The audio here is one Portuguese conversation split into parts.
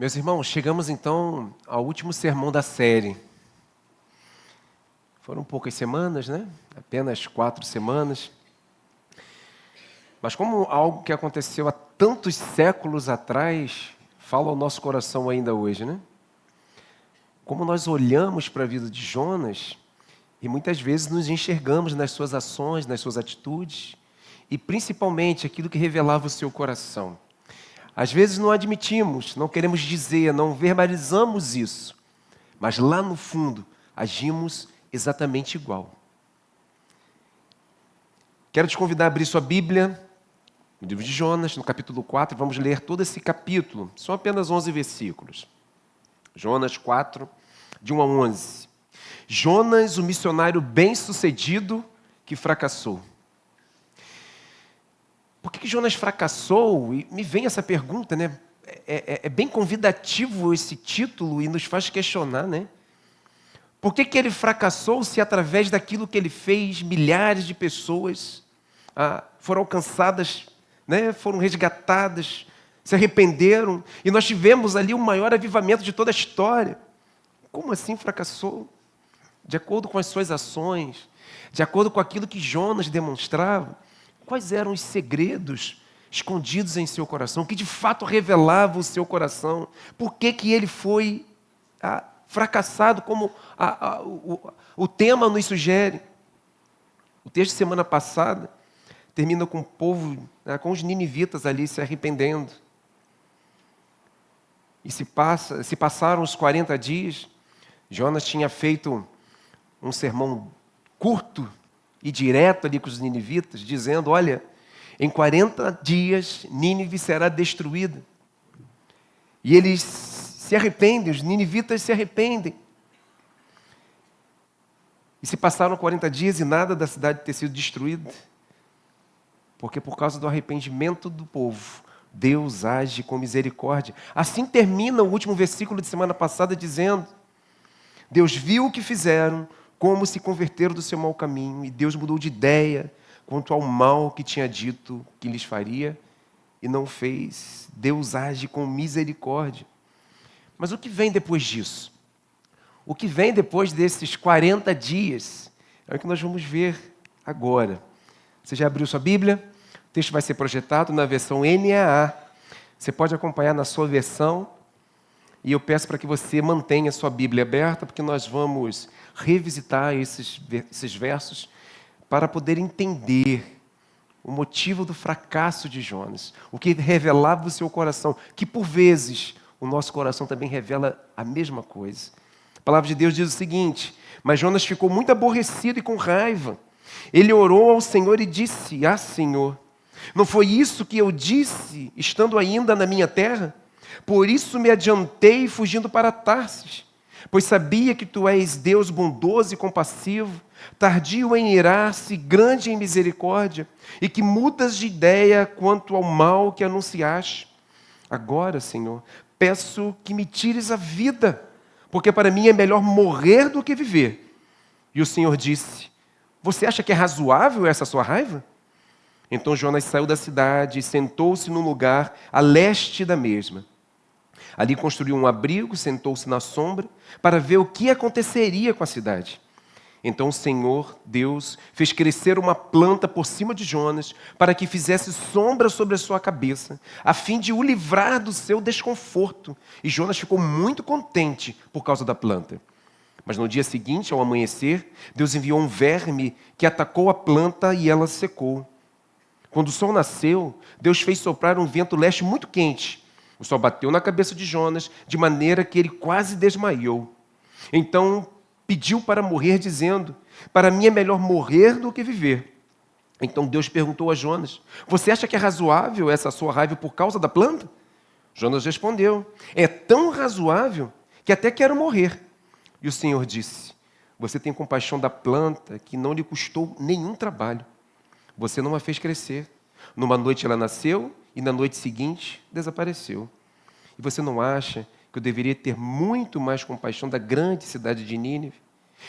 Meus irmãos, chegamos então ao último sermão da série. Foram poucas semanas, né? Apenas 4 semanas. Mas como algo que aconteceu há tantos séculos atrás, fala ao nosso coração ainda hoje, né? Como nós olhamos para a vida de Jonas e muitas vezes nos enxergamos nas suas ações, nas suas atitudes e principalmente aquilo que revelava o seu coração. Às vezes não admitimos, não queremos dizer, não verbalizamos isso, mas lá no fundo agimos exatamente igual. Quero te convidar a abrir sua Bíblia, no livro de Jonas, no capítulo 4, vamos ler todo esse capítulo, são apenas 11 versículos. Jonas 4, de 1 a 11. Jonas, o missionário bem-sucedido que fracassou. Por que Jonas fracassou? E me vem essa pergunta, né? É bem convidativo esse título e nos faz questionar, né? Por que ele fracassou se através daquilo que ele fez, milhares de pessoas foram alcançadas, né? Foram resgatadas, se arrependeram, e nós tivemos ali o maior avivamento de toda a história. Como assim fracassou? De acordo com as suas ações, de acordo com aquilo que Jonas demonstrava, quais eram os segredos escondidos em seu coração? O que de fato revelava o seu coração? Por que ele foi fracassado, como o tema nos sugere? O texto de semana passada termina com o povo, com os ninivitas ali se arrependendo. E se passaram os 40 dias, Jonas tinha feito um sermão curto e direto ali com os ninivitas, dizendo, olha, em 40 dias Nínive será destruída. E eles se arrependem, os ninivitas se arrependem. E se passaram 40 dias e nada da cidade ter sido destruída, porque por causa do arrependimento do povo, Deus age com misericórdia. Assim termina o último versículo de semana passada dizendo, Deus viu o que fizeram, como se converteram do seu mau caminho, e Deus mudou de ideia quanto ao mal que tinha dito que lhes faria, e não fez. Deus age com misericórdia. Mas o que vem depois disso? O que vem depois desses 40 dias é o que nós vamos ver agora. Você já abriu sua Bíblia? O texto vai ser projetado na versão NAA. Você pode acompanhar na sua versão, e eu peço para que você mantenha a sua Bíblia aberta, porque nós vamos revisitar esses versos para poder entender o motivo do fracasso de Jonas, o que revelava o seu coração, que por vezes o nosso coração também revela a mesma coisa. A palavra de Deus diz o seguinte, mas Jonas ficou muito aborrecido e com raiva. Ele orou ao Senhor e disse, Senhor, não foi isso que eu disse, estando ainda na minha terra? Por isso me adiantei fugindo para Tarsis, pois sabia que tu és Deus bondoso e compassivo, tardio em irar-se, grande em misericórdia, e que mudas de ideia quanto ao mal que anunciaste. Agora, Senhor, peço que me tires a vida, porque para mim é melhor morrer do que viver. E o Senhor disse, você acha que é razoável essa sua raiva? Então Jonas saiu da cidade e sentou-se num lugar a leste da mesma. Ali construiu um abrigo, sentou-se na sombra, para ver o que aconteceria com a cidade. Então o Senhor, Deus, fez crescer uma planta por cima de Jonas, para que fizesse sombra sobre a sua cabeça, a fim de o livrar do seu desconforto. E Jonas ficou muito contente por causa da planta. Mas no dia seguinte, ao amanhecer, Deus enviou um verme que atacou a planta e ela secou. Quando o sol nasceu, Deus fez soprar um vento leste muito quente. O sol bateu na cabeça de Jonas, de maneira que ele quase desmaiou. Então pediu para morrer, dizendo, para mim é melhor morrer do que viver. Então Deus perguntou a Jonas, você acha que é razoável essa sua raiva por causa da planta? Jonas respondeu, é tão razoável que até quero morrer. E o Senhor disse, você tem compaixão da planta que não lhe custou nenhum trabalho. Você não a fez crescer. Numa noite ela nasceu e na noite seguinte desapareceu. E você não acha que eu deveria ter muito mais compaixão da grande cidade de Nínive,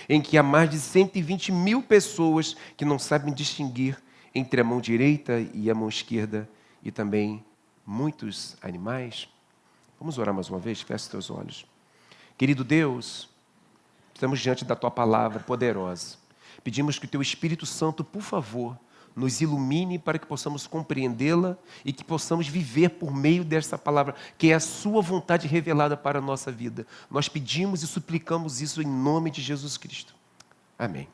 em que há mais de 120 mil pessoas que não sabem distinguir entre a mão direita e a mão esquerda, e também muitos animais? Vamos orar mais uma vez? Feche teus olhos. Querido Deus, estamos diante da Tua palavra poderosa. Pedimos que o Teu Espírito Santo, por favor, nos ilumine para que possamos compreendê-la e que possamos viver por meio dessa palavra, que é a Sua vontade revelada para a nossa vida. Nós pedimos e suplicamos isso em nome de Jesus Cristo. Amém.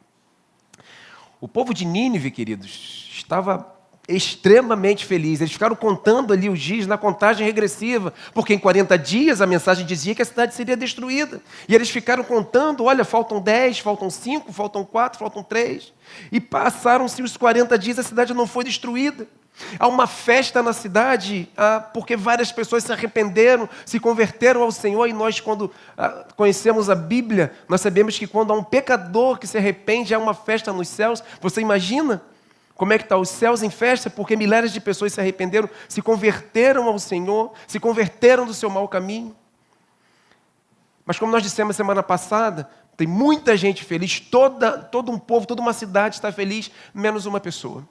O povo de Nínive, queridos, estava extremamente feliz. Eles ficaram contando ali os dias na contagem regressiva, porque em 40 dias a mensagem dizia que a cidade seria destruída. E eles ficaram contando, olha, faltam 10, faltam 5, faltam 4, faltam 3. E passaram-se os 40 dias, a cidade não foi destruída. Há uma festa na cidade, porque várias pessoas se arrependeram, se converteram ao Senhor, e nós, quando conhecemos a Bíblia, nós sabemos que quando há um pecador que se arrepende, há uma festa nos céus. Você imagina como é que está os céus em festa? Porque milhares de pessoas se arrependeram, se converteram ao Senhor, se converteram do seu mau caminho. Mas como nós dissemos semana passada, tem muita gente feliz, todo um povo, toda uma cidade está feliz, menos uma pessoa.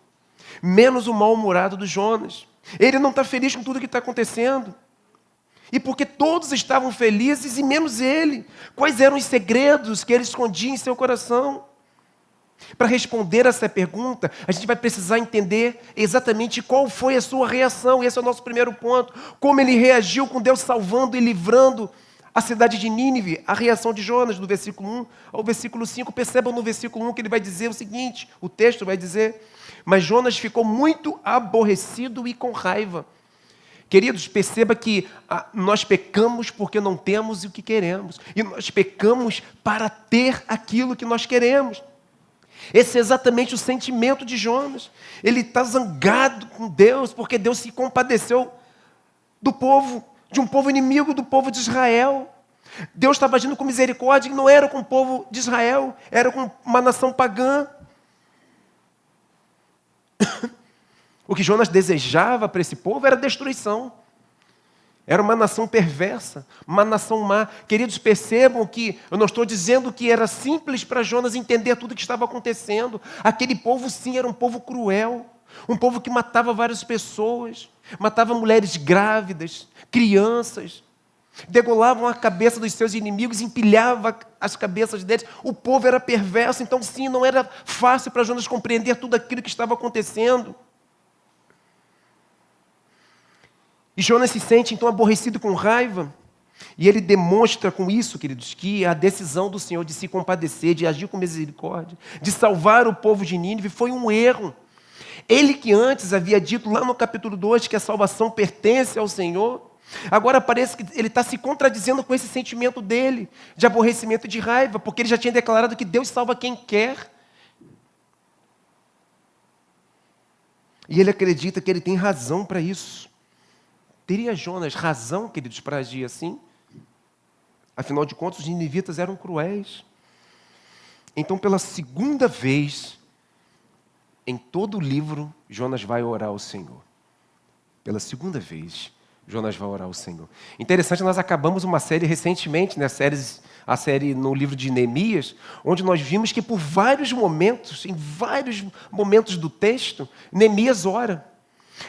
Menos o mal-humorado do Jonas. Ele não está feliz com tudo que está acontecendo. E porque todos estavam felizes e menos ele. Quais eram os segredos que ele escondia em seu coração? Para responder essa pergunta, a gente vai precisar entender exatamente qual foi a sua reação. Esse é o nosso primeiro ponto. Como ele reagiu com Deus salvando e livrando a cidade de Nínive. A reação de Jonas, do versículo 1 ao versículo 5. Percebam no versículo 1 que ele vai dizer o seguinte, o texto vai dizer: mas Jonas ficou muito aborrecido e com raiva. Queridos, perceba que nós pecamos porque não temos o que queremos. E nós pecamos para ter aquilo que nós queremos. Esse é exatamente o sentimento de Jonas. Ele está zangado com Deus, porque Deus se compadeceu do povo, de um povo inimigo do povo de Israel. Deus estava agindo com misericórdia, e não era com o povo de Israel, era com uma nação pagã. O que Jonas desejava para esse povo era destruição. Era uma nação perversa, uma nação má. Queridos, percebam que eu não estou dizendo que era simples para Jonas entender tudo o que estava acontecendo. Aquele povo, sim, era um povo cruel. Um povo que matava várias pessoas. Matava mulheres grávidas, crianças. Degolavam a cabeça dos seus inimigos, empilhava as cabeças deles. O povo era perverso, então sim, não era fácil para Jonas compreender tudo aquilo que estava acontecendo. E Jonas se sente então aborrecido com raiva, e ele demonstra com isso, queridos, que a decisão do Senhor de se compadecer, de agir com misericórdia, de salvar o povo de Nínive foi um erro. Ele que antes havia dito lá no capítulo 2 que a salvação pertence ao Senhor, agora parece que ele está se contradizendo com esse sentimento dele, de aborrecimento e de raiva, porque ele já tinha declarado que Deus salva quem quer. E ele acredita que ele tem razão para isso. Teria Jonas razão, queridos, para agir assim? Afinal de contas, os ninivitas eram cruéis. Então, pela segunda vez, em todo o livro, Jonas vai orar ao Senhor. Pela segunda vez, Jonas vai orar ao Senhor. Interessante, nós acabamos uma série recentemente, né, a série no livro de Neemias, onde nós vimos que por vários momentos, em vários momentos do texto, Neemias ora.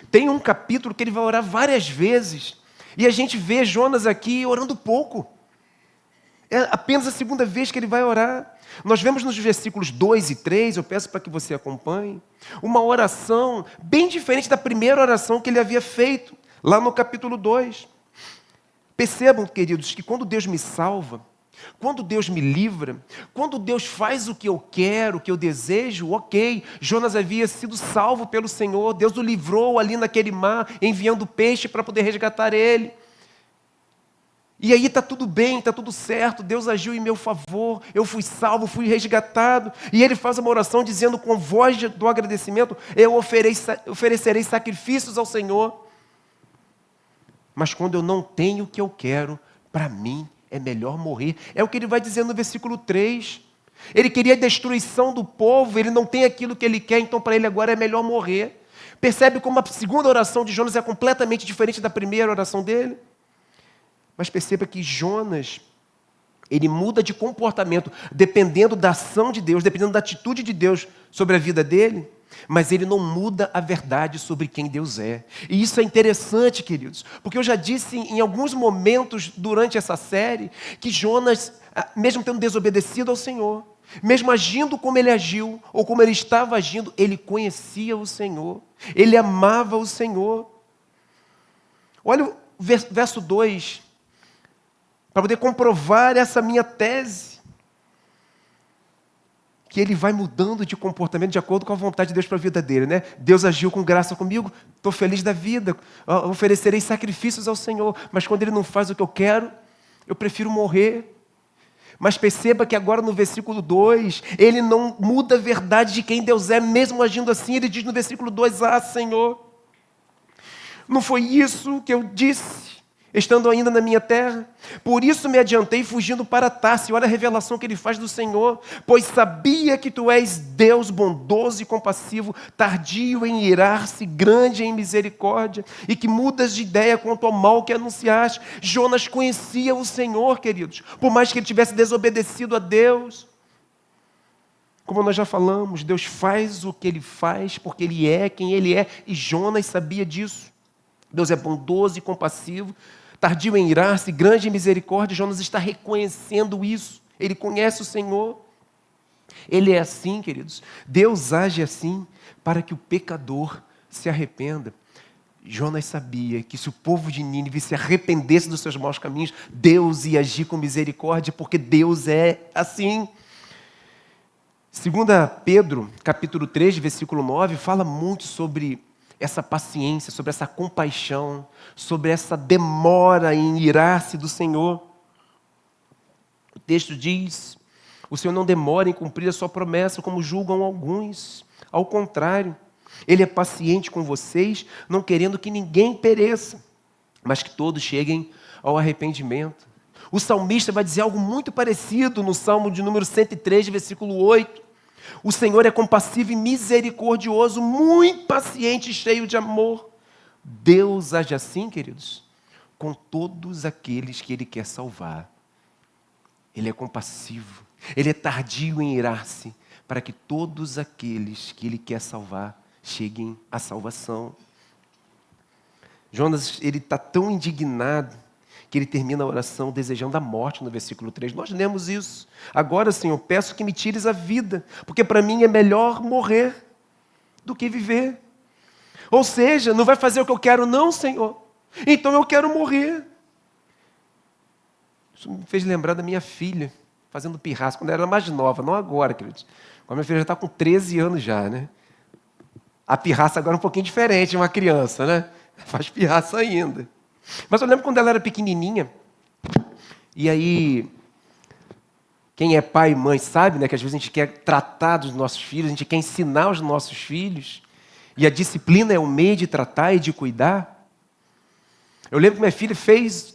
Tem um capítulo que ele vai orar várias vezes, e a gente vê Jonas aqui orando pouco. É apenas a segunda vez que ele vai orar. Nós vemos nos versículos 2 e 3, eu peço para que você acompanhe, uma oração bem diferente da primeira oração que ele havia feito, lá no capítulo 2. Percebam, queridos, que quando Deus me salva, quando Deus me livra, quando Deus faz o que eu quero, o que eu desejo, ok. Jonas havia sido salvo pelo Senhor, Deus o livrou ali naquele mar, enviando peixe para poder resgatar ele. E aí está tudo bem, está tudo certo, Deus agiu em meu favor, eu fui salvo, fui resgatado. E ele faz uma oração dizendo com voz do agradecimento: eu oferecerei sacrifícios ao Senhor. Mas quando eu não tenho o que eu quero, para mim é melhor morrer. É o que ele vai dizer no versículo 3. Ele queria a destruição do povo, ele não tem aquilo que ele quer, então para ele agora é melhor morrer. Percebe como a segunda oração de Jonas é completamente diferente da primeira oração dele? Mas perceba que Jonas, ele muda de comportamento dependendo da ação de Deus, dependendo da atitude de Deus sobre a vida dele. mas ele não muda a verdade sobre quem Deus é. E isso é interessante, queridos, porque eu já disse em alguns momentos durante essa série que Jonas, mesmo tendo desobedecido ao Senhor, mesmo agindo como ele agiu, ou como ele estava agindo, ele conhecia o Senhor, ele amava o Senhor. Olha o verso 2, para poder comprovar essa minha tese, que ele vai mudando de comportamento de acordo com a vontade de Deus para a vida dele, né? Deus agiu com graça comigo, estou feliz da vida, oferecerei sacrifícios ao Senhor, mas quando ele não faz o que eu quero, eu prefiro morrer. Mas perceba que agora no versículo 2, ele não muda a verdade de quem Deus é, mesmo agindo assim. Ele diz no versículo 2, Senhor, não foi isso que eu disse, estando ainda na minha terra? Por isso me adiantei fugindo para Tarse. Olha a revelação que ele faz do Senhor. Pois sabia que tu és Deus bondoso e compassivo, tardio em irar-se, grande em misericórdia, e que mudas de ideia quanto ao mal que anunciaste. Jonas conhecia o Senhor, queridos, por mais que ele tivesse desobedecido a Deus. Como nós já falamos, Deus faz o que Ele faz porque Ele é quem Ele é, e Jonas sabia disso. Deus é bondoso e compassivo, tardio em irar-se, grande em misericórdia. Jonas está reconhecendo isso. Ele conhece o Senhor. Ele é assim, queridos. Deus age assim para que o pecador se arrependa. Jonas sabia que se o povo de Nínive se arrependesse dos seus maus caminhos, Deus ia agir com misericórdia, porque Deus é assim. 2 Pedro, capítulo 3, versículo 9, fala muito sobre essa paciência, sobre essa compaixão, sobre essa demora em irar-se do Senhor. O texto diz: o Senhor não demora em cumprir a sua promessa, como julgam alguns. Ao contrário, Ele é paciente com vocês, não querendo que ninguém pereça, mas que todos cheguem ao arrependimento. O salmista vai dizer algo muito parecido no Salmo de número 103, versículo 8. O Senhor é compassivo e misericordioso, muito paciente e cheio de amor. Deus age assim, queridos, com todos aqueles que Ele quer salvar. Ele é compassivo, Ele é tardio em irar-se, para que todos aqueles que Ele quer salvar cheguem à salvação. Jonas, ele está tão indignado que ele termina a oração desejando a morte no versículo 3. Nós lemos isso. Agora, Senhor, peço que me tires a vida, porque para mim é melhor morrer do que viver. Ou seja, não vai fazer o que eu quero não, Senhor. Então eu quero morrer. Isso me fez lembrar da minha filha, fazendo pirraça, quando ela era mais nova, não agora, queridos. Agora minha filha já está com 13 anos já, né? A pirraça agora é um pouquinho diferente de uma criança, né? Faz pirraça ainda. Mas eu lembro quando ela era pequenininha, e aí, quem é pai e mãe sabe, né, que às vezes a gente quer tratar dos nossos filhos, a gente quer ensinar os nossos filhos, e a disciplina é o meio de tratar e de cuidar. Eu lembro que minha filha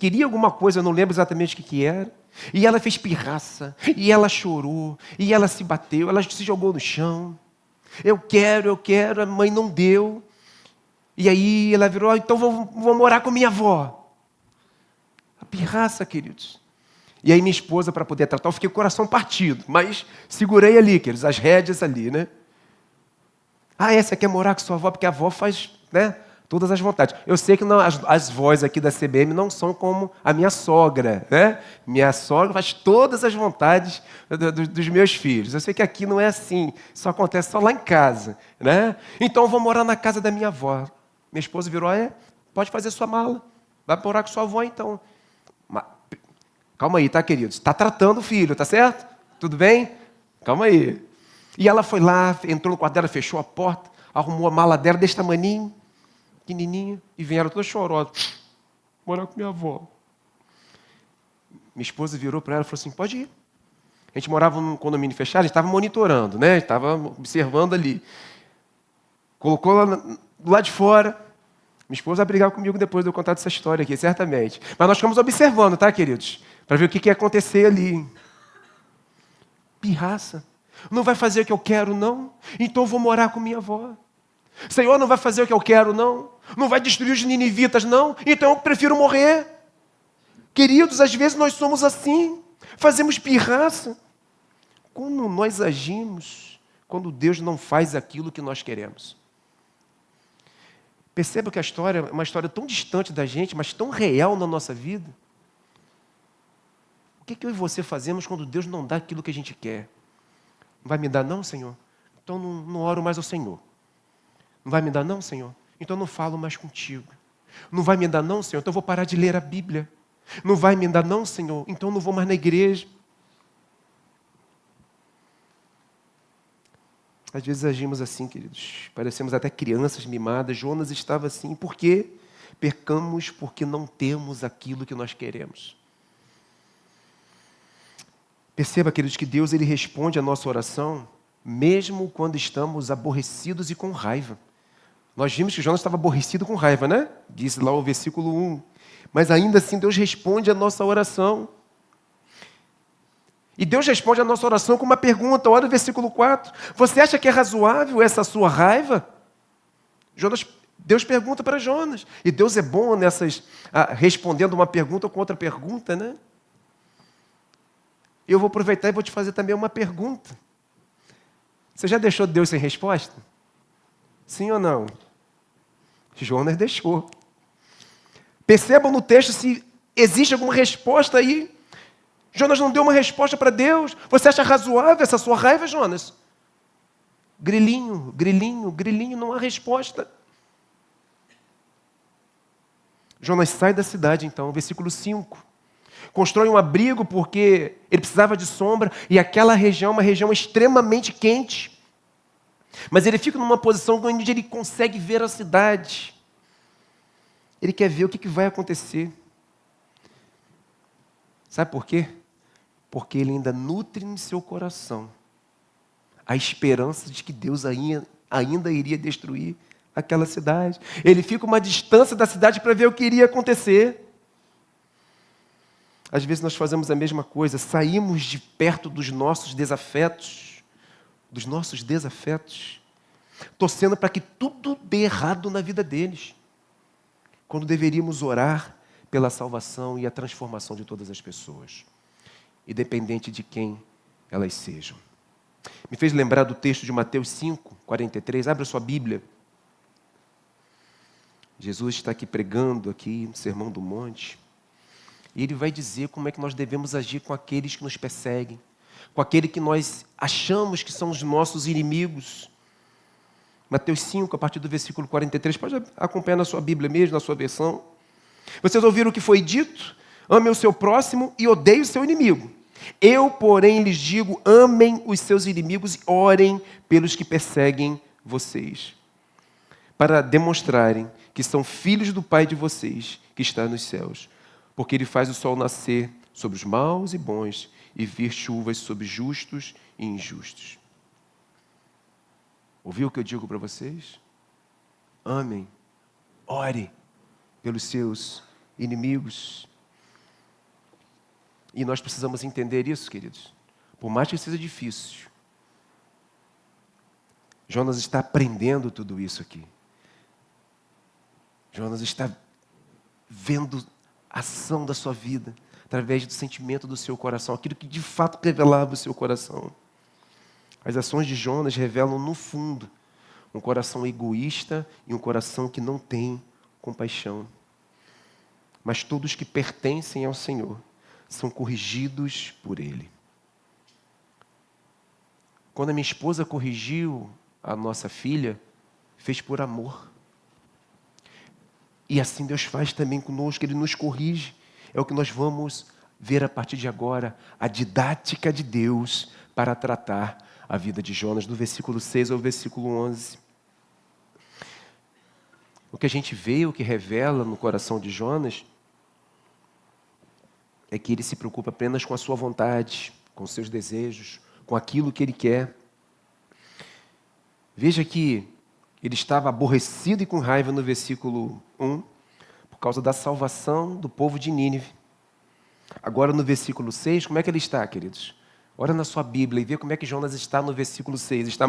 queria alguma coisa, eu não lembro exatamente o que era, e ela fez pirraça, e ela chorou, e ela se bateu, ela se jogou no chão. Eu quero, a mãe não deu. E aí ela virou, então vou morar com minha avó. A pirraça, queridos. E aí minha esposa, para poder tratar, eu fiquei com o coração partido, mas segurei ali, queridos, as rédeas ali, né? Você quer morar com sua avó? Porque a avó faz, né, todas as vontades. Eu sei que não, as vós aqui da CBM não são como a minha sogra, né? Minha sogra faz todas as vontades dos meus filhos. Eu sei que aqui não é assim, isso acontece só lá em casa, né? Então eu vou morar na casa da minha avó. Minha esposa virou, pode fazer sua mala, vai morar com sua avó então. Calma aí, tá, queridos? Está tratando o filho, tá certo? Tudo bem? Calma aí. E ela foi lá, entrou no quarto dela, fechou a porta, arrumou a mala dela desse tamaninho, pequenininha, e vieram toda chorosa. Morar com minha avó. Minha esposa virou para ela e falou assim, pode ir. A gente morava num condomínio fechado, a gente estava monitorando, né? Estava observando ali. Colocou lá do lado de fora. Minha esposa vai brigar comigo depois de eu contar essa história aqui, certamente. Mas nós ficamos observando, tá, queridos? Para ver o que ia acontecer ali. Pirraça. Não vai fazer o que eu quero, não? Então eu vou morar com minha avó. Senhor, não vai fazer o que eu quero, não? Não vai destruir os ninivitas, não? Então eu prefiro morrer. Queridos, às vezes nós somos assim. Fazemos pirraça. Como nós agimos quando Deus não faz aquilo que nós queremos. Perceba que a história é uma história tão distante da gente, mas tão real na nossa vida. O que eu e você fazemos quando Deus não dá aquilo que a gente quer? Não vai me dar não, Senhor? Então não oro mais ao Senhor. Não vai me dar não, Senhor? Então não falo mais contigo. Não vai me dar não, Senhor? Então eu vou parar de ler a Bíblia. Não vai me dar não, Senhor? Então não vou mais na igreja. Às vezes agimos assim, queridos. Parecemos até crianças mimadas. Jonas estava assim. Por quê? Pecamos porque não temos aquilo que nós queremos. Perceba, queridos, que Deus ele responde a nossa oração mesmo quando estamos aborrecidos e com raiva. Nós vimos que Jonas estava aborrecido com raiva, né? Diz lá o versículo 1. Mas ainda assim Deus responde a nossa oração. E Deus responde a nossa oração com uma pergunta. Olha o versículo 4. Você acha que é razoável essa sua raiva? Deus pergunta para Jonas. E Deus é bom respondendo uma pergunta com outra pergunta, né? Eu vou aproveitar e vou te fazer também uma pergunta. Você já deixou Deus sem resposta? Sim ou não? Jonas deixou. Percebam no texto se existe alguma resposta aí. Jonas não deu uma resposta para Deus. Você acha razoável essa sua raiva, Jonas? Grilinho, grilinho, grilinho, não há resposta. Jonas sai da cidade, então, versículo 5. Constrói um abrigo porque ele precisava de sombra e aquela região é uma região extremamente quente. Mas ele fica numa posição onde ele consegue ver a cidade. Ele quer ver o que vai acontecer. Sabe por quê? Porque ele ainda nutre em seu coração a esperança de que Deus ainda iria destruir aquela cidade. Ele fica uma distância da cidade para ver o que iria acontecer. Às vezes nós fazemos a mesma coisa, saímos de perto dos nossos desafetos, torcendo para que tudo dê errado na vida deles, quando deveríamos orar pela salvação e a transformação de todas as pessoas, independente de quem elas sejam. Me fez lembrar do texto de Mateus 5, 43. Abra sua Bíblia. Jesus está aqui pregando aqui no Sermão do Monte. E ele vai dizer como é que nós devemos agir com aqueles que nos perseguem, com aquele que nós achamos que são os nossos inimigos. Mateus 5, a partir do versículo 43. Pode acompanhar na sua Bíblia mesmo, na sua versão. Vocês ouviram o que foi dito? Ame o seu próximo e odeie o seu inimigo. Eu, porém, lhes digo, amem os seus inimigos e orem pelos que perseguem vocês, para demonstrarem que são filhos do Pai de vocês, que está nos céus. Porque Ele faz o sol nascer sobre os maus e bons e vir chuvas sobre justos e injustos. Ouviu o que eu digo para vocês? Amem, ore pelos seus inimigos. E nós precisamos entender isso, queridos. Por mais que seja difícil, Jonas está aprendendo tudo isso aqui. Jonas está vendo a ação da sua vida através do sentimento do seu coração, aquilo que de fato revelava o seu coração. As ações de Jonas revelam, no fundo, um coração egoísta e um coração que não tem compaixão. Mas todos que pertencem ao Senhor são corrigidos por Ele. Quando a minha esposa corrigiu a nossa filha, fez por amor. E assim Deus faz também conosco, Ele nos corrige. É o que nós vamos ver a partir de agora, a didática de Deus para tratar a vida de Jonas, do versículo 6 ao versículo 11. O que a gente vê, o que revela no coração de Jonas, é que ele se preocupa apenas com a sua vontade, com os seus desejos, com aquilo que ele quer. Veja que ele estava aborrecido e com raiva no versículo 1, por causa da salvação do povo de Nínive. Agora no versículo 6, como é que ele está, queridos? Olha na sua Bíblia e vê como é que Jonas está no versículo 6. Está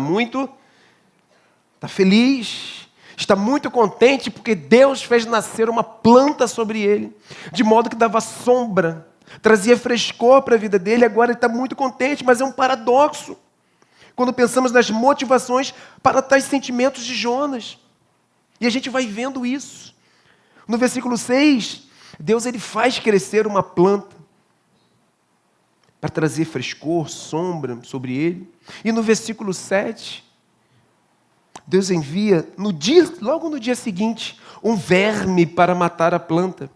feliz, está muito contente porque Deus fez nascer uma planta sobre ele, de modo que dava sombra, trazia frescor para a vida dele. Agora ele está muito contente, mas é um paradoxo. quando pensamos nas motivações para tais sentimentos de Jonas. E a gente vai vendo isso. No versículo 6, Deus ele faz crescer uma planta para trazer frescor, sombra sobre ele. E no versículo 7, Deus envia, logo no dia seguinte, um verme para matar a planta.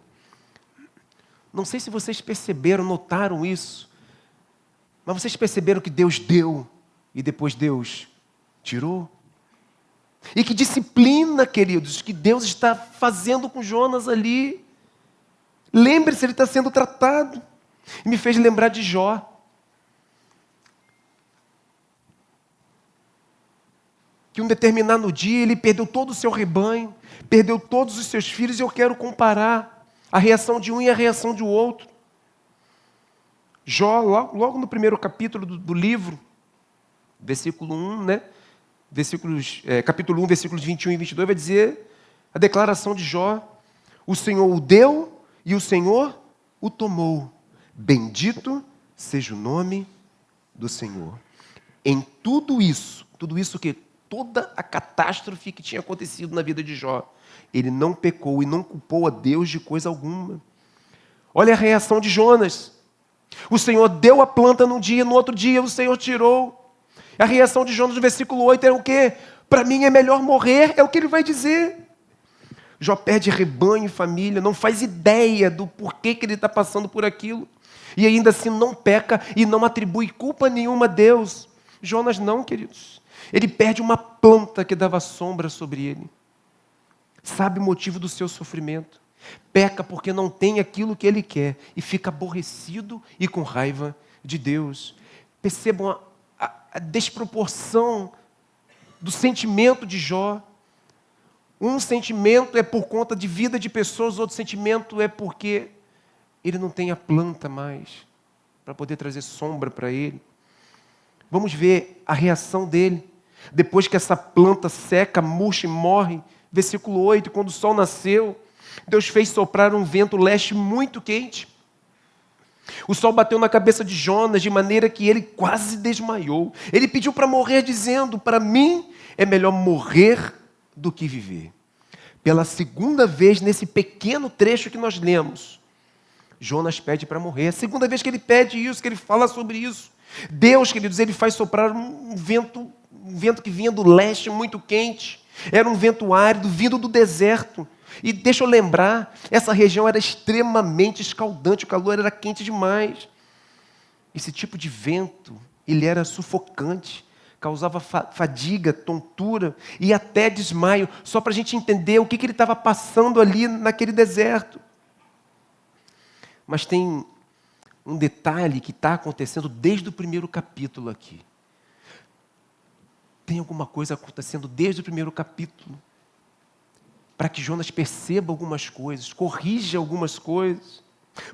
Não sei se vocês perceberam, notaram isso, mas vocês perceberam que Deus deu e depois Deus tirou? E que disciplina, queridos, que Deus está fazendo com Jonas ali. Lembre-se, ele está sendo tratado. E me fez lembrar de Jó. Que um determinado dia ele perdeu todo o seu rebanho, perdeu todos os seus filhos, e eu quero comparar a reação de um e a reação de outro. Jó, logo no primeiro capítulo do livro, versículo 1, né? Capítulo 1, versículos 21 e 22, vai dizer a declaração de Jó: o Senhor o deu e o Senhor o tomou. Bendito seja o nome do Senhor. Em tudo isso que toda a catástrofe que tinha acontecido na vida de Jó, ele não pecou e não culpou a Deus de coisa alguma. Olha a reação de Jonas. O Senhor deu a planta num dia, no outro dia o Senhor tirou. A reação de Jonas no versículo 8 é o quê? Para mim é melhor morrer, é o que ele vai dizer. Jó perde rebanho e família, não faz ideia do porquê que ele está passando por aquilo. E ainda assim não peca e não atribui culpa nenhuma a Deus. Jonas não, queridos. Ele perde uma planta que dava sombra sobre ele. Sabe o motivo do seu sofrimento. Peca porque não tem aquilo que ele quer e fica aborrecido e com raiva de Deus. Percebam a desproporção do sentimento de Jó. Um sentimento é por conta de vida de pessoas, outro sentimento é porque ele não tem a planta mais para poder trazer sombra para ele. Vamos ver a reação dele. Depois que essa planta seca, murcha e morre, versículo 8, quando o sol nasceu, Deus fez soprar um vento leste muito quente. O sol bateu na cabeça de Jonas de maneira que ele quase desmaiou. Ele pediu para morrer dizendo: para mim é melhor morrer do que viver. Pela segunda vez nesse pequeno trecho que nós lemos, Jonas pede para morrer. É a segunda vez que ele pede isso, que ele fala sobre isso. Deus, queridos, ele faz soprar um vento que vinha do leste muito quente. Era um vento árido, vindo do deserto. E deixa eu lembrar, essa região era extremamente escaldante, o calor era quente demais. Esse tipo de vento, ele era sufocante, causava fadiga, tontura e até desmaio, só para a gente entender o que ele estava passando ali naquele deserto. Mas tem um detalhe que está acontecendo desde o primeiro capítulo aqui. Tem alguma coisa acontecendo desde o primeiro capítulo, para que Jonas perceba algumas coisas, corrija algumas coisas.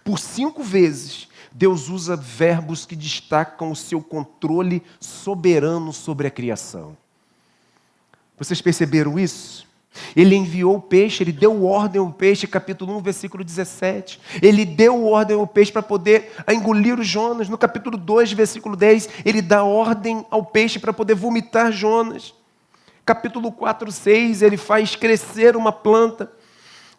Por 5 vezes, Deus usa verbos que destacam o seu controle soberano sobre a criação. Vocês perceberam isso? Ele enviou o peixe, ele deu ordem ao peixe, capítulo 1, versículo 17. Ele deu ordem ao peixe para poder engolir o Jonas. No capítulo 2, versículo 10, ele dá ordem ao peixe para poder vomitar Jonas. Capítulo 4, 6, ele faz crescer uma planta.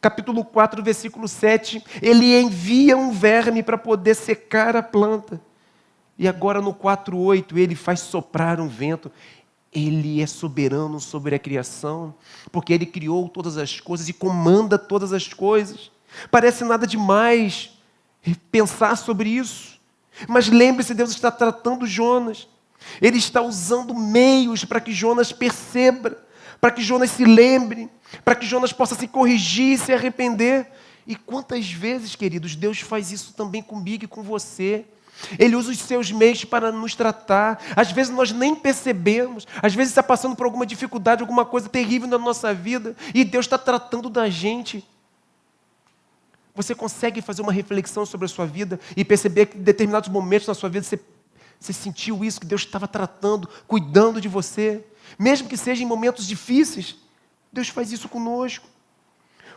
Capítulo 4, versículo 7, ele envia um verme para poder secar a planta. E agora no 4, 8, ele faz soprar um vento. Ele é soberano sobre a criação, porque ele criou todas as coisas e comanda todas as coisas. Parece nada demais pensar sobre isso. Mas lembre-se, Deus está tratando Jonas. Ele está usando meios para que Jonas perceba, para que Jonas se lembre, para que Jonas possa se corrigir e se arrepender. E quantas vezes, queridos, Deus faz isso também comigo e com você. Ele usa os seus meios para nos tratar. Às vezes nós nem percebemos. Às vezes está passando por alguma dificuldade, alguma coisa terrível na nossa vida, e Deus está tratando da gente. Você consegue fazer uma reflexão sobre a sua vida e perceber que em determinados momentos na sua vida você sentiu isso, que Deus estava tratando, cuidando de você? Mesmo que seja em momentos difíceis, Deus faz isso conosco.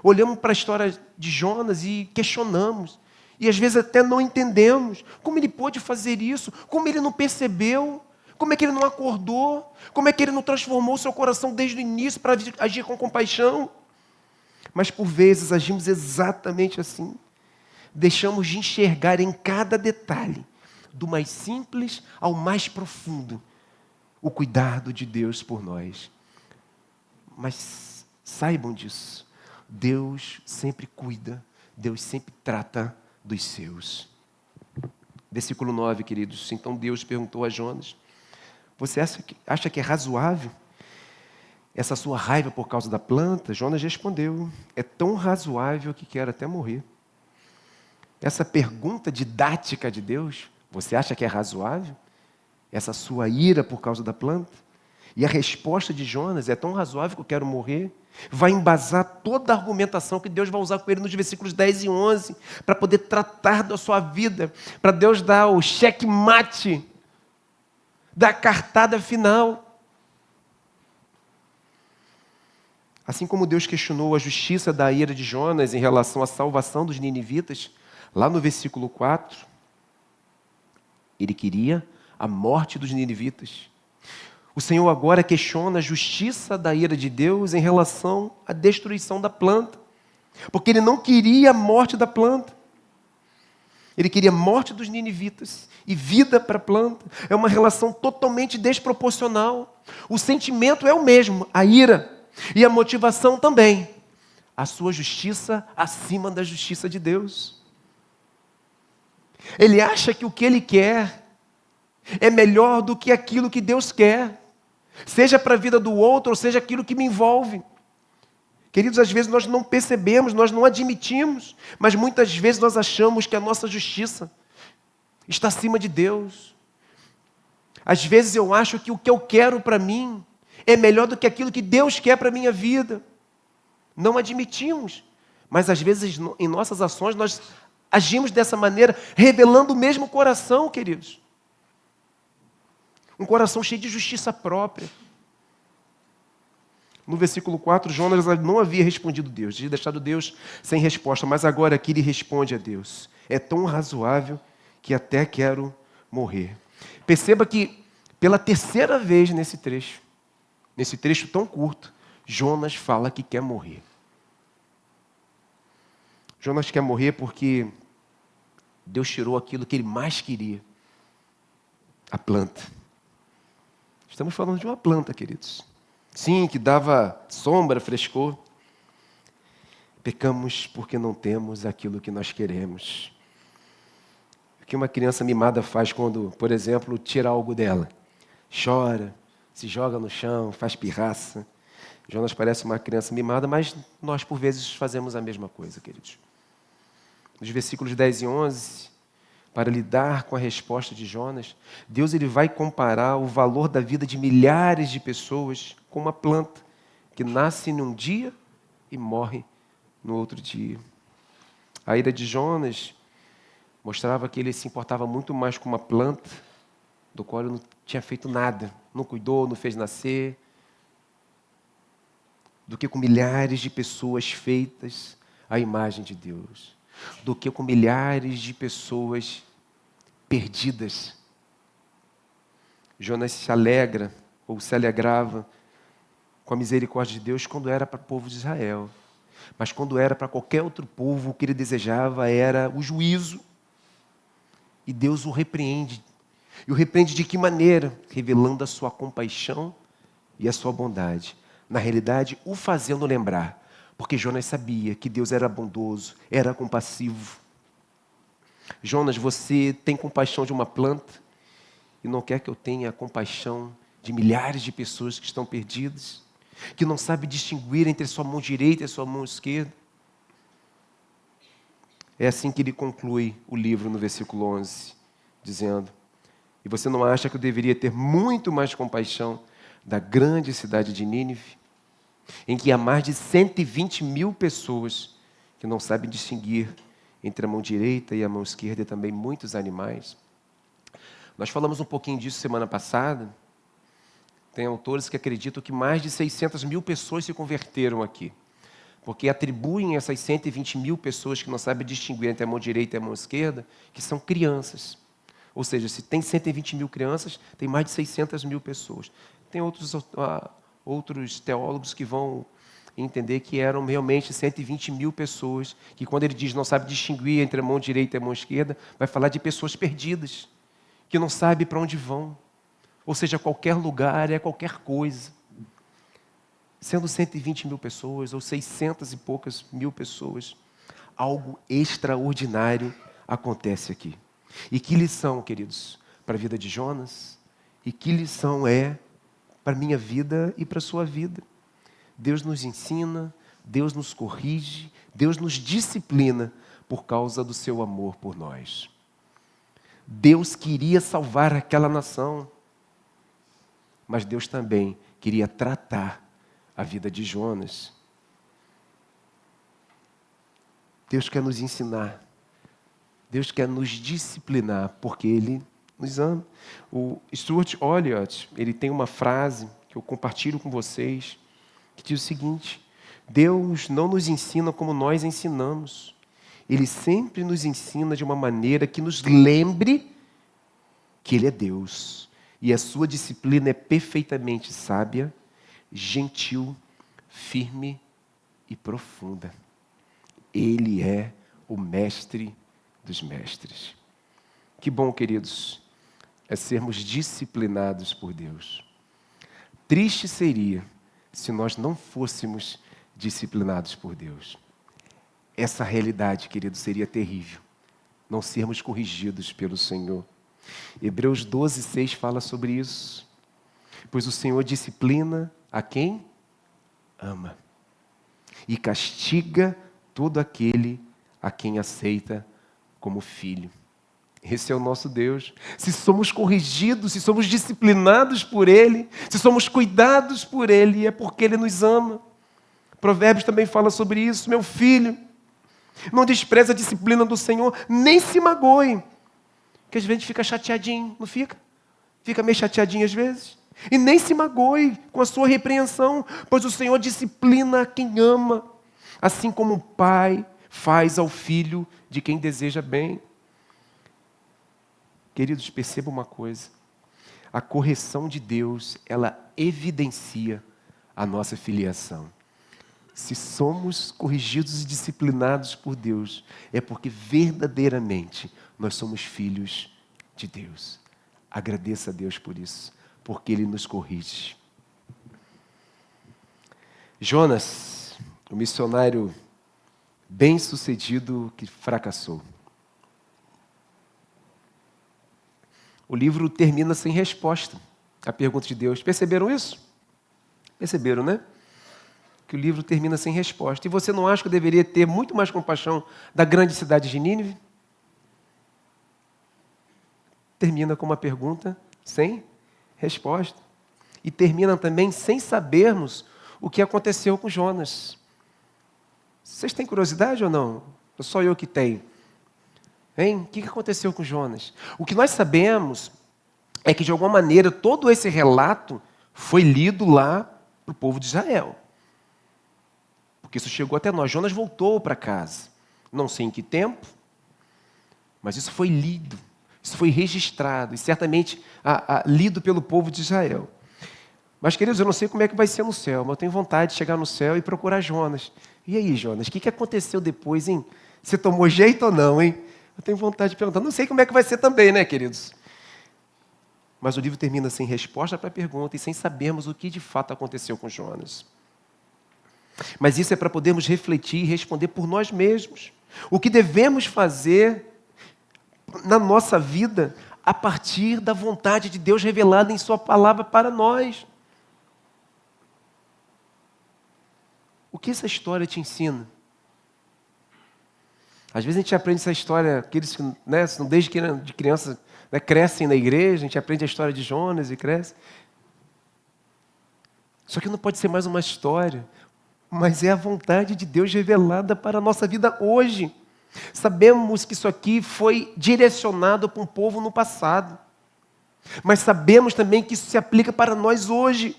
Olhamos para a história de Jonas e questionamos. E às vezes até não entendemos como ele pôde fazer isso, como ele não percebeu, Como é que ele não acordou? Como é que ele não transformou o seu coração desde o início para agir com compaixão? Mas por vezes agimos exatamente assim. Deixamos de enxergar em cada detalhe, do mais simples ao mais profundo, o cuidado de Deus por nós. Mas saibam disso, Deus sempre cuida, Deus sempre trata dos seus. Versículo 9, queridos. Então Deus perguntou a Jonas: você acha que é razoável essa sua raiva por causa da planta? Jonas respondeu: é tão razoável que quero até morrer. Essa pergunta didática de Deus, você acha que é razoável? Essa sua ira por causa da planta? E a resposta de Jonas é tão razoável que eu quero morrer. Vai embasar toda a argumentação que Deus vai usar com ele nos versículos 10 e 11, para poder tratar da sua vida, para Deus dar o checkmate, dar a cartada final. Assim como Deus questionou a justiça da ira de Jonas em relação à salvação dos ninivitas, lá no versículo 4, ele queria a morte dos ninivitas. O Senhor agora questiona a justiça da ira de Deus em relação à destruição da planta, porque ele não queria a morte da planta. Ele queria a morte dos ninivitas e vida para a planta. É uma relação totalmente desproporcional. O sentimento é o mesmo, a ira, e a motivação também, a sua justiça acima da justiça de Deus. Ele acha que o que ele quer é melhor do que aquilo que Deus quer, seja para a vida do outro, ou seja aquilo que me envolve. Queridos, às vezes nós não percebemos, nós não admitimos, mas muitas vezes nós achamos que a nossa justiça está acima de Deus. Às vezes eu acho que o que eu quero para mim é melhor do que aquilo que Deus quer para a minha vida. Não admitimos, mas às vezes em nossas ações nós agimos dessa maneira, revelando o mesmo coração, queridos. Um coração cheio de justiça própria. No versículo 4, Jonas não havia respondido a Deus, tinha deixado Deus sem resposta, mas agora aqui ele responde a Deus: é tão razoável que até quero morrer. Perceba que pela terceira vez nesse trecho tão curto, Jonas fala que quer morrer. Jonas quer morrer porque Deus tirou aquilo que ele mais queria, a planta. Estamos falando de uma planta, queridos. Sim, que dava sombra, frescor. Pecamos porque não temos aquilo que nós queremos. O que uma criança mimada faz quando, por exemplo, tira algo dela? Chora, se joga no chão, faz pirraça. Jonas parece uma criança mimada, mas nós, por vezes, fazemos a mesma coisa, queridos. Nos versículos 10 e 11... para lidar com a resposta de Jonas, Deus ele vai comparar o valor da vida de milhares de pessoas com uma planta que nasce num dia e morre no outro dia. A ira de Jonas mostrava que ele se importava muito mais com uma planta do qual ele não tinha feito nada, não cuidou, não fez nascer, do que com milhares de pessoas feitas à imagem de Deus, do que com milhares de pessoas perdidas. Jonas se alegra, ou se alegrava, com a misericórdia de Deus quando era para o povo de Israel. Mas quando era para qualquer outro povo, o que ele desejava era o juízo. E Deus o repreende. E o repreende de que maneira? Revelando a sua compaixão e a sua bondade. Na realidade, o fazendo lembrar. Porque Jonas sabia que Deus era bondoso, era compassivo. Jonas, você tem compaixão de uma planta e não quer que eu tenha compaixão de milhares de pessoas que estão perdidas, que não sabem distinguir entre a sua mão direita e a sua mão esquerda. É assim que ele conclui o livro no versículo 11, dizendo: e você não acha que eu deveria ter muito mais compaixão da grande cidade de Nínive, em que há mais de 120 mil pessoas que não sabem distinguir entre a mão direita e a mão esquerda, e também muitos animais? Nós falamos um pouquinho disso semana passada. Tem autores que acreditam que mais de 600 mil pessoas se converteram aqui, porque atribuem essas 120 mil pessoas que não sabem distinguir entre a mão direita e a mão esquerda, que são crianças. Ou seja, se tem 120 mil crianças, tem mais de 600 mil pessoas. Tem outros teólogos que vão entender que eram realmente 120 mil pessoas, que quando ele diz não sabe distinguir entre a mão direita e a mão esquerda, vai falar de pessoas perdidas, que não sabem para onde vão. Ou seja, qualquer lugar é qualquer coisa. Sendo 120 mil pessoas, ou 600 e poucas mil pessoas, algo extraordinário acontece aqui. E que lição, queridos, para a vida de Jonas? E que lição é para a minha vida e para a sua vida? Deus nos ensina, Deus nos corrige, Deus nos disciplina por causa do seu amor por nós. Deus queria salvar aquela nação, mas Deus também queria tratar a vida de Jonas. Deus quer nos ensinar, Deus quer nos disciplinar, porque Ele nos ama. O Stuart Olliott, ele tem uma frase que eu compartilho com vocês, que diz o seguinte: Deus não nos ensina como nós ensinamos. Ele sempre nos ensina de uma maneira que nos lembre que Ele é Deus. E a sua disciplina é perfeitamente sábia, gentil, firme e profunda. Ele é o mestre dos mestres. Que bom, queridos, é sermos disciplinados por Deus. Triste seria se nós não fôssemos disciplinados por Deus. Essa realidade, queridos, seria terrível. Não sermos corrigidos pelo Senhor. Hebreus 12:6 fala sobre isso. Pois o Senhor disciplina a quem ama e castiga todo aquele a quem aceita como filho. Esse é o nosso Deus. Se somos corrigidos, se somos disciplinados por Ele, se somos cuidados por Ele, é porque Ele nos ama. Provérbios também fala sobre isso. Meu filho, não despreze a disciplina do Senhor, nem se magoe. Porque às vezes a gente fica chateadinho, não fica? Fica meio chateadinho às vezes. E nem se magoe com a sua repreensão, pois o Senhor disciplina a quem ama, assim como o pai faz ao filho de quem deseja bem. Queridos, percebam uma coisa. A correção de Deus, ela evidencia a nossa filiação. Se somos corrigidos e disciplinados por Deus, é porque verdadeiramente nós somos filhos de Deus. Agradeça a Deus por isso, porque Ele nos corrige. Jonas, o missionário bem-sucedido que fracassou. O livro termina sem resposta à pergunta de Deus. Perceberam isso? Perceberam, né? Que o livro termina sem resposta. E você não acha que eu deveria ter muito mais compaixão da grande cidade de Nínive? Termina com uma pergunta sem resposta. E termina também sem sabermos o que aconteceu com Jonas. Vocês têm curiosidade ou não? Ou só eu que tenho? Hein? O que aconteceu com Jonas? O que nós sabemos é que, de alguma maneira, todo esse relato foi lido lá para o povo de Israel. Porque isso chegou até nós. Jonas voltou para casa. Não sei em que tempo, mas isso foi lido, isso foi registrado e certamente lido pelo povo de Israel. Mas, queridos, eu não sei como é que vai ser no céu, mas eu tenho vontade de chegar no céu e procurar Jonas. E aí, Jonas, o que aconteceu depois, hein? Você tomou jeito ou não, hein? Eu tenho vontade de perguntar. Não sei como é que vai ser também, né, queridos? Mas o livro termina sem resposta para a pergunta e sem sabermos o que de fato aconteceu com Jonas. Mas isso é para podermos refletir e responder por nós mesmos. O que devemos fazer na nossa vida a partir da vontade de Deus revelada em Sua palavra para nós. O que essa história te ensina? Às vezes a gente aprende essa história, aqueles que desde de criança crescem na igreja, a gente aprende a história de Jonas e cresce. Só que não pode ser mais uma história, mas é a vontade de Deus revelada para a nossa vida hoje. Sabemos que isso aqui foi direcionado para um povo no passado, mas sabemos também que isso se aplica para nós hoje.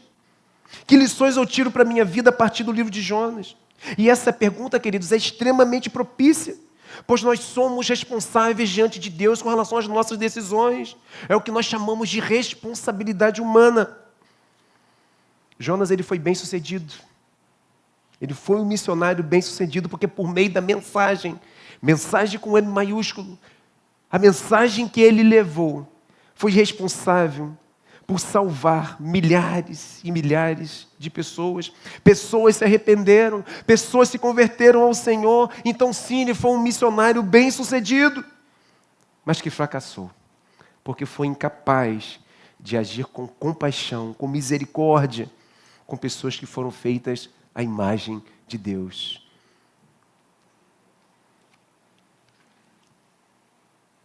Que lições eu tiro para a minha vida a partir do livro de Jonas? E essa pergunta, queridos, é extremamente propícia, pois nós somos responsáveis diante de Deus com relação às nossas decisões. É o que nós chamamos de responsabilidade humana. Jonas, ele foi bem-sucedido. Ele foi um missionário bem-sucedido porque por meio da mensagem com M maiúsculo, a mensagem que ele levou foi responsável por salvar milhares e milhares de pessoas. Pessoas se arrependeram, pessoas se converteram ao Senhor. Então sim, ele foi um missionário bem-sucedido, mas que fracassou, porque foi incapaz de agir com compaixão, com misericórdia, com pessoas que foram feitas à imagem de Deus.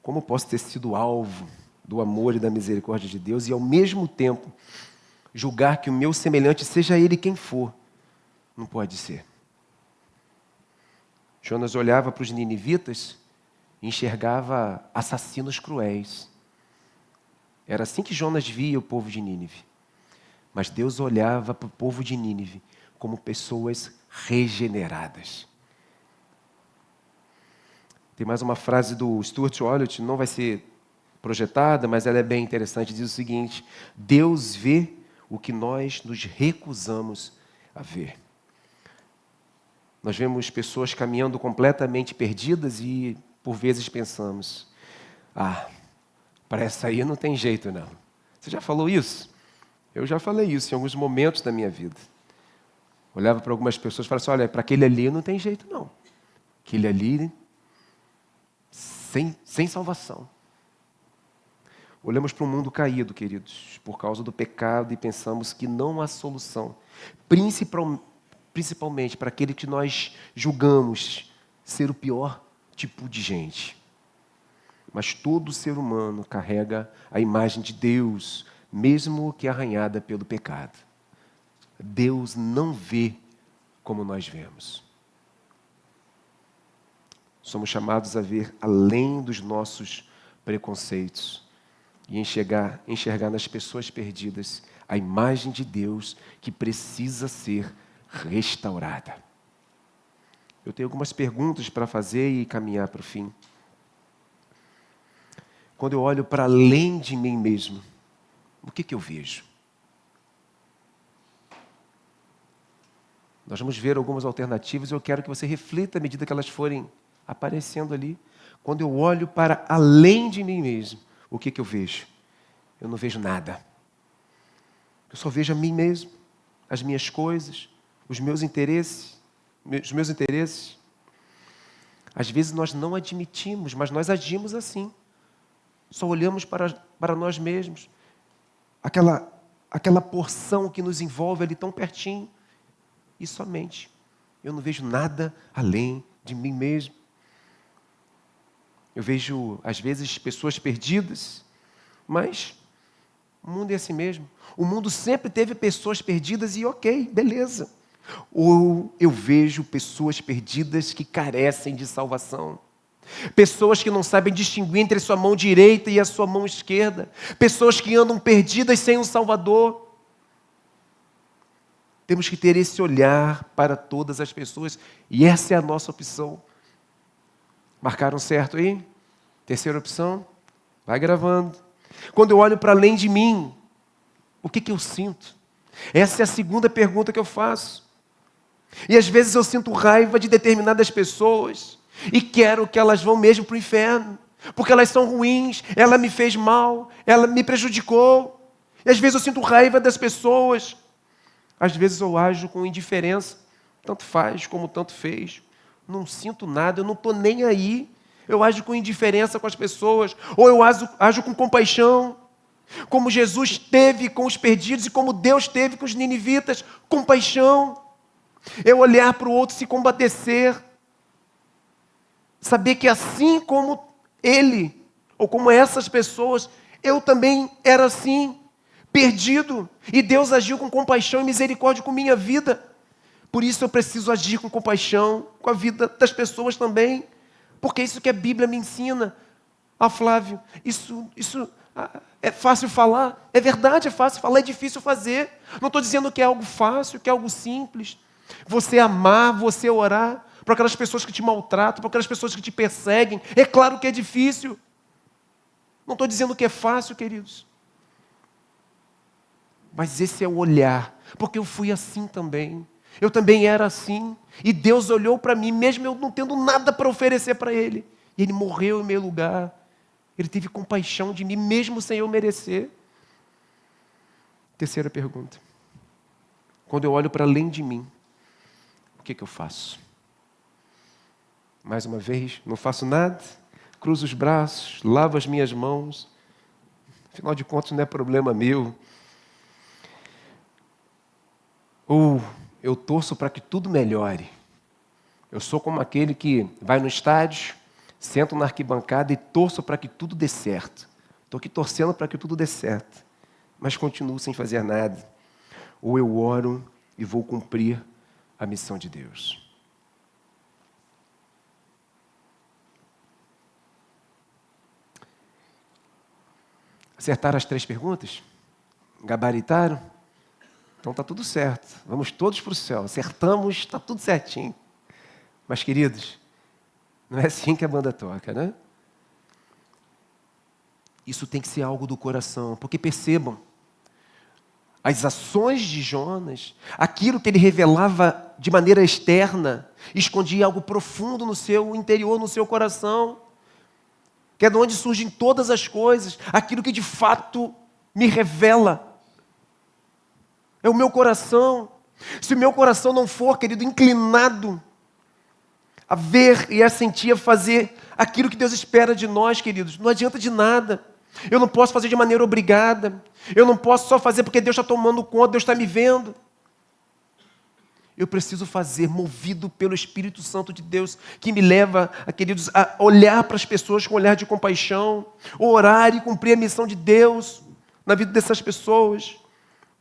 Como posso ter sido alvo do amor e da misericórdia de Deus e, ao mesmo tempo, julgar que o meu semelhante, seja ele quem for? Não pode ser. Jonas olhava para os ninivitas e enxergava assassinos cruéis. Era assim que Jonas via o povo de Nínive. Mas Deus olhava para o povo de Nínive como pessoas regeneradas. Tem mais uma frase do Stuart Olyott, não vai ser projetada, mas ela é bem interessante. Diz o seguinte: Deus vê o que nós nos recusamos a ver. Nós vemos pessoas caminhando completamente perdidas e, por vezes, pensamos: para essa aí não tem jeito, não. Você já falou isso? Eu já falei isso em alguns momentos da minha vida. Olhava para algumas pessoas e falava assim: olha, para aquele ali não tem jeito, não. Aquele ali, sem salvação. Olhamos para um mundo caído, queridos, por causa do pecado e pensamos que não há solução. Principalmente para aquele que nós julgamos ser o pior tipo de gente. Mas todo ser humano carrega a imagem de Deus, mesmo que arranhada pelo pecado. Deus não vê como nós vemos. Somos chamados a ver além dos nossos preconceitos e enxergar nas pessoas perdidas a imagem de Deus que precisa ser restaurada. Eu tenho algumas perguntas para fazer e caminhar para o fim. Quando eu olho para além de mim mesmo, o que eu vejo? Nós vamos ver algumas alternativas e eu quero que você reflita à medida que elas forem aparecendo ali. Quando eu olho para além de mim mesmo, o que eu vejo? Eu não vejo nada. Eu só vejo a mim mesmo, as minhas coisas, os meus interesses. Às vezes nós não admitimos, mas nós agimos assim. Só olhamos para nós mesmos. Aquela porção que nos envolve ali tão pertinho. E somente. Eu não vejo nada além de mim mesmo. Eu vejo, às vezes, pessoas perdidas, mas o mundo é assim mesmo. O mundo sempre teve pessoas perdidas e ok, beleza. Ou eu vejo pessoas perdidas que carecem de salvação. Pessoas que não sabem distinguir entre a sua mão direita e a sua mão esquerda. Pessoas que andam perdidas sem um Salvador. Temos que ter esse olhar para todas as pessoas e essa é a nossa opção. Marcaram certo aí? Terceira opção? Vai gravando. Quando eu olho para além de mim, o que eu sinto? Essa é a segunda pergunta que eu faço. E às vezes eu sinto raiva de determinadas pessoas e quero que elas vão mesmo para o inferno, porque elas são ruins, ela me fez mal, ela me prejudicou. E às vezes eu sinto raiva das pessoas. Às vezes eu ajo com indiferença, tanto faz como tanto fez. Não sinto nada, eu não estou nem aí. Eu ajo com indiferença com as pessoas, ou eu ajo com compaixão, como Jesus teve com os perdidos e como Deus teve com os ninivitas, compaixão. Eu olhar para o outro e se compadecer, saber que assim como ele, ou como essas pessoas, eu também era assim, perdido, e Deus agiu com compaixão e misericórdia com minha vida. Por isso eu preciso agir com compaixão com a vida das pessoas também, porque é isso que a Bíblia me ensina. Flávio, isso é fácil falar? É verdade, é fácil falar, é difícil fazer. Não estou dizendo que é algo fácil, que é algo simples. Você amar, você orar por aquelas pessoas que te maltratam, por aquelas pessoas que te perseguem. É claro que é difícil. Não estou dizendo que é fácil, queridos. Mas esse é o olhar, porque eu fui assim também. Eu também era assim. E Deus olhou para mim, mesmo eu não tendo nada para oferecer para Ele. E Ele morreu em meu lugar. Ele teve compaixão de mim, mesmo sem eu merecer. Terceira pergunta. Quando eu olho para além de mim, o que eu faço? Mais uma vez, não faço nada, cruzo os braços, lavo as minhas mãos. Afinal de contas, não é problema meu. Ou eu torço para que tudo melhore. Eu sou como aquele que vai no estádio, sento na arquibancada e torço para que tudo dê certo. Estou aqui torcendo para que tudo dê certo, mas continuo sem fazer nada. Ou eu oro e vou cumprir a missão de Deus. Acertaram as 3 perguntas? Gabaritaram? Então está tudo certo. Vamos todos para o céu. Acertamos, está tudo certinho. Mas, queridos, não é assim que a banda toca, né? Isso tem que ser algo do coração. Porque percebam, as ações de Jonas, aquilo que ele revelava de maneira externa, escondia algo profundo no seu interior, no seu coração. Que é de onde surgem todas as coisas. Aquilo que de fato me revela. É o meu coração. Se o meu coração não for, querido, inclinado a ver e a sentir, a fazer aquilo que Deus espera de nós, queridos, não adianta de nada. Eu não posso fazer de maneira obrigada. Eu não posso só fazer porque Deus está tomando conta, Deus está me vendo. Eu preciso fazer, movido pelo Espírito Santo de Deus, que me leva, queridos, a olhar para as pessoas com um olhar de compaixão, orar e cumprir a missão de Deus na vida dessas pessoas.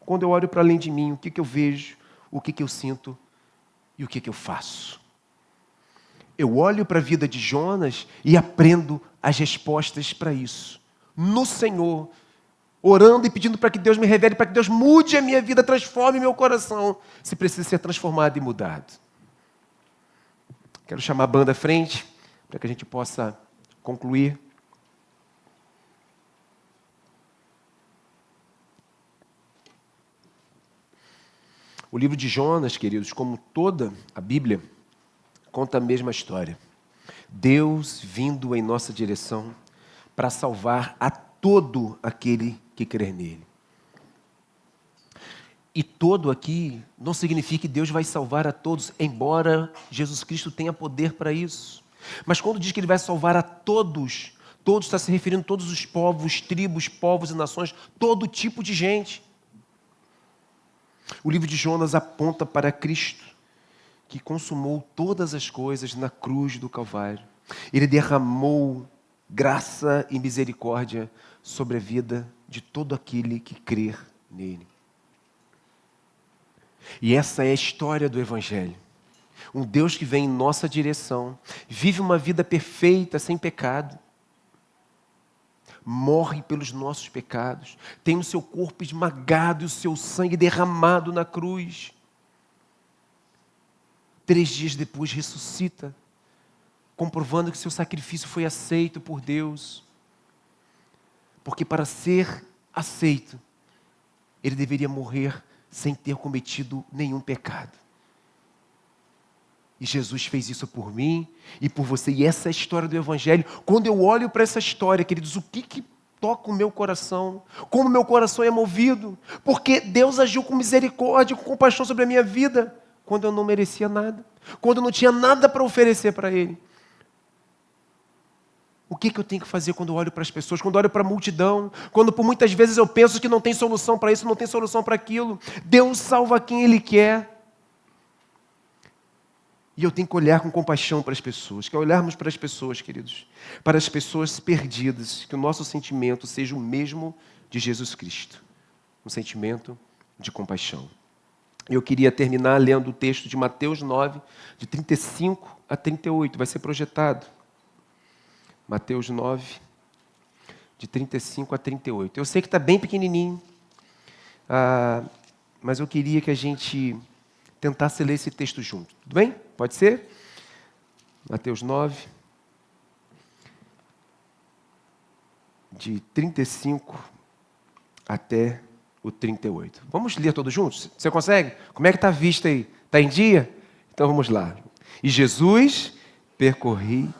Quando eu olho para além de mim, o que eu vejo, o que eu sinto e o que eu faço? Eu olho para a vida de Jonas e aprendo as respostas para isso. No Senhor, orando e pedindo para que Deus me revele, para que Deus mude a minha vida, transforme meu coração, se precisa ser transformado e mudado. Quero chamar a banda à frente, para que a gente possa concluir. O livro de Jonas, queridos, como toda a Bíblia, conta a mesma história. Deus vindo em nossa direção para salvar a todo aquele que crer nele. E todo aqui não significa que Deus vai salvar a todos, embora Jesus Cristo tenha poder para isso. Mas quando diz que Ele vai salvar a todos, todos está se referindo a todos os povos, tribos, povos e nações, todo tipo de gente. O livro de Jonas aponta para Cristo, que consumou todas as coisas na cruz do Calvário. Ele derramou graça e misericórdia sobre a vida de todo aquele que crer nele. E essa é a história do Evangelho. Um Deus que vem em nossa direção, vive uma vida perfeita, sem pecado, morre pelos nossos pecados, tem o seu corpo esmagado e o seu sangue derramado na cruz. 3 dias depois ressuscita, comprovando que seu sacrifício foi aceito por Deus. Porque para ser aceito, ele deveria morrer sem ter cometido nenhum pecado. E Jesus fez isso por mim e por você. E essa é a história do Evangelho. Quando eu olho para essa história, queridos, o que toca o meu coração? Como o meu coração é movido? Porque Deus agiu com misericórdia, com compaixão sobre a minha vida, quando eu não merecia nada. Quando eu não tinha nada para oferecer para Ele. O que eu tenho que fazer quando eu olho para as pessoas, quando eu olho para a multidão, quando por muitas vezes eu penso que não tem solução para isso, não tem solução para aquilo? Deus salva quem Ele quer. E eu tenho que olhar com compaixão para as pessoas, que olharmos para as pessoas, queridos, para as pessoas perdidas, que o nosso sentimento seja o mesmo de Jesus Cristo, um sentimento de compaixão. Eu queria terminar lendo o texto de Mateus 9, de 35 a 38, vai ser projetado. Mateus 9, de 35 a 38. Eu sei que está bem pequenininho, mas eu queria que a gente tentasse ler esse texto junto. Tudo bem? Pode ser? Mateus 9, de 35 até o 38. Vamos ler todos juntos? Você consegue? Como é que está a vista aí? Está em dia? Então vamos lá. E Jesus percorria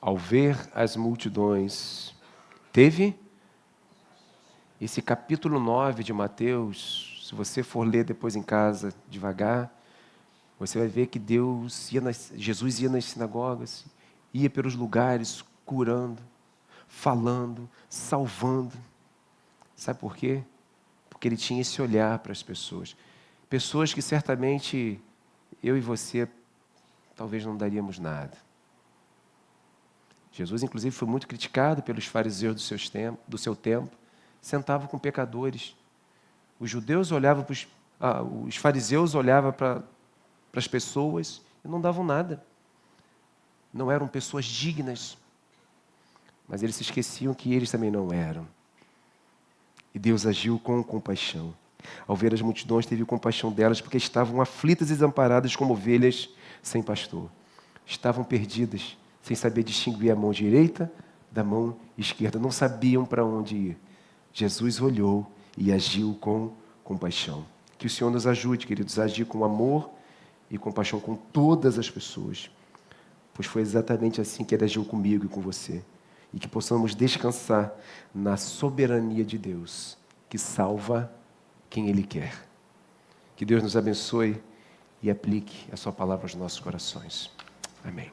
ao ver as multidões. Teve esse capítulo 9 de Mateus, se você for ler depois em casa, devagar, você vai ver que Jesus ia nas sinagogas, ia pelos lugares, curando, falando, salvando. Sabe por quê? Porque ele tinha esse olhar para as pessoas. Pessoas que certamente eu e você talvez não daríamos nada. Jesus, inclusive, foi muito criticado pelos fariseus do seu tempo. Sentava com pecadores. Os fariseus olhavam para as pessoas e não davam nada. Não eram pessoas dignas. Mas eles se esqueciam que eles também não eram. E Deus agiu com compaixão. Ao ver as multidões, teve compaixão delas, porque estavam aflitas e desamparadas como ovelhas sem pastor. Estavam perdidas, sem saber distinguir a mão direita da mão esquerda. Não sabiam para onde ir. Jesus olhou e agiu com compaixão. Que o Senhor nos ajude, queridos, a agir com amor e compaixão com todas as pessoas. Pois foi exatamente assim que Ele agiu comigo e com você. E que possamos descansar na soberania de Deus, que salva quem Ele quer. Que Deus nos abençoe e aplique a sua palavra aos nossos corações. Amém.